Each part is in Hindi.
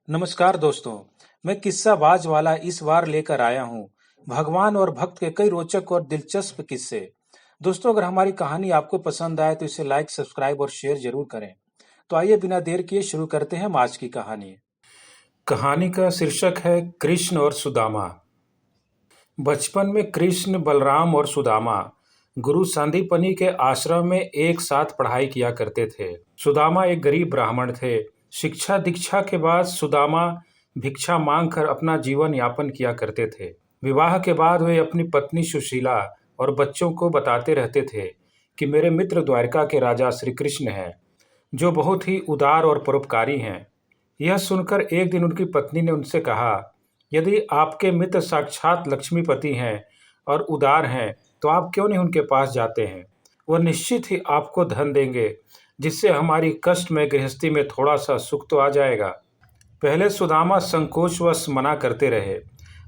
नमस्कार दोस्तों। मैं किस्साबाज वाला इस बार लेकर आया हूँ भगवान और भक्त के कई रोचक और दिलचस्प किस्से। दोस्तों, अगर हमारी कहानी आपको पसंद आए तो इसे लाइक, सब्सक्राइब और शेयर जरूर करें। तो आइए बिना देर किए शुरू करते हैं हम आज की कहानी। कहानी का शीर्षक है कृष्ण और सुदामा। बचपन में कृष्ण, बलराम और सुदामा गुरु सांदीपनि के आश्रम में एक साथ पढ़ाई किया करते थे। सुदामा एक गरीब ब्राह्मण थे। शिक्षा दीक्षा के बाद सुदामा भिक्षा मांगकर अपना जीवन यापन किया करते थे। विवाह के बाद वे अपनी पत्नी सुशीला और बच्चों को बताते रहते थे कि मेरे मित्र द्वारिका के राजा श्री कृष्ण हैं, जो बहुत ही उदार और परोपकारी हैं। यह सुनकर एक दिन उनकी पत्नी ने उनसे कहा, यदि आपके मित्र साक्षात लक्ष्मीपति हैं और उदार हैं, तो आप क्यों नहीं उनके पास जाते हैं? वह निश्चित ही आपको धन देंगे, जिससे हमारी कष्टमय गृहस्थी में थोड़ा सा सुख तो आ जाएगा। पहले सुदामा संकोचवश मना करते रहे,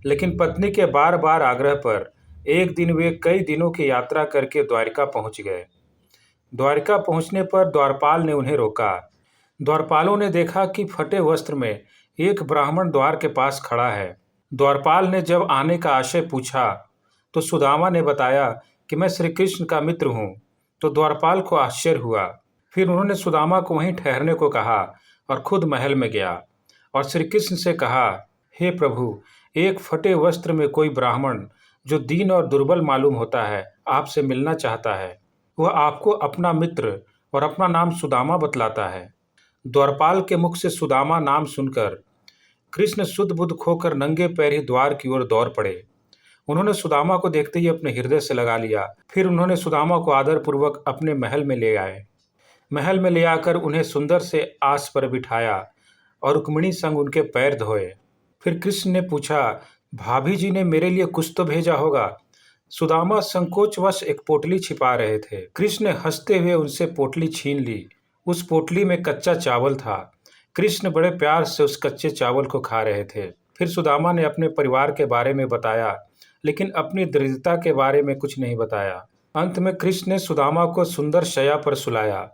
लेकिन पत्नी के बार बार आग्रह पर एक दिन वे कई दिनों की यात्रा करके द्वारिका पहुंच गए। द्वारिका पहुंचने पर द्वारपाल ने उन्हें रोका। द्वारपालों ने देखा कि फटे वस्त्र में एक ब्राह्मण द्वार के पास खड़ा है। द्वारपाल ने जब आने का आशय पूछा तो सुदामा ने बताया कि मैं श्री कृष्ण का मित्र हूँ। तो द्वारपाल को आश्चर्य हुआ। फिर उन्होंने सुदामा को वहीं ठहरने को कहा और खुद महल में गया और श्री कृष्ण से कहा, हे प्रभु, एक फटे वस्त्र में कोई ब्राह्मण जो दीन और दुर्बल मालूम होता है आपसे मिलना चाहता है। वह आपको अपना मित्र और अपना नाम सुदामा बतलाता है। द्वारपाल के मुख से सुदामा नाम सुनकर कृष्ण शुद्ध बुद्ध खोकर नंगे पैर ही द्वार की ओर दौड़ पड़े। उन्होंने सुदामा को देखते ही अपने हृदय से लगा लिया। फिर उन्होंने सुदामा को आदरपूर्वक अपने महल में ले आए। महल में ले आकर उन्हें सुंदर से आस पर बिठाया और रुक्मिणी संग उनके पैर धोए। फिर कृष्ण ने पूछा, भाभी जी ने मेरे लिए कुछ तो भेजा होगा। सुदामा संकोचवश एक पोटली छिपा रहे थे। कृष्ण ने हंसते हुए उनसे पोटली छीन ली। उस पोटली में कच्चा चावल था। कृष्ण बड़े प्यार से उस कच्चे चावल को खा रहे थे। फिर सुदामा ने अपने परिवार के बारे में बताया, लेकिन अपनी दरिद्रता के बारे में कुछ नहीं बताया। अंत में कृष्ण ने सुदामा को सुंदर शैया पर सुलाया।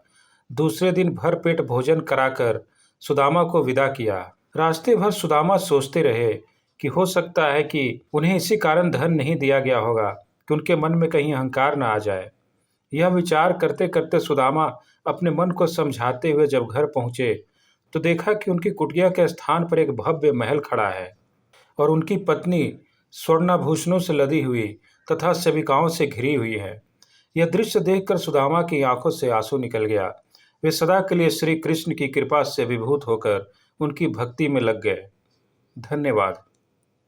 दूसरे दिन भर पेट भोजन कराकर सुदामा को विदा किया। रास्ते भर सुदामा सोचते रहे कि हो सकता है कि उन्हें इसी कारण धन नहीं दिया गया होगा कि उनके मन में कहीं अहंकार न आ जाए। यह विचार करते करते सुदामा अपने मन को समझाते हुए जब घर पहुंचे तो देखा कि उनकी कुटिया के स्थान पर एक भव्य महल खड़ा है और उनकी पत्नी स्वर्णाभूषणों से लदी हुई तथा सेविकाओं से घिरी हुई है। यह दृश्य देखकर सुदामा की आंखों से आंसू निकल गया। वे सदा के लिए श्री कृष्ण की कृपा से विभूत होकर उनकी भक्ति में लग गए। धन्यवाद।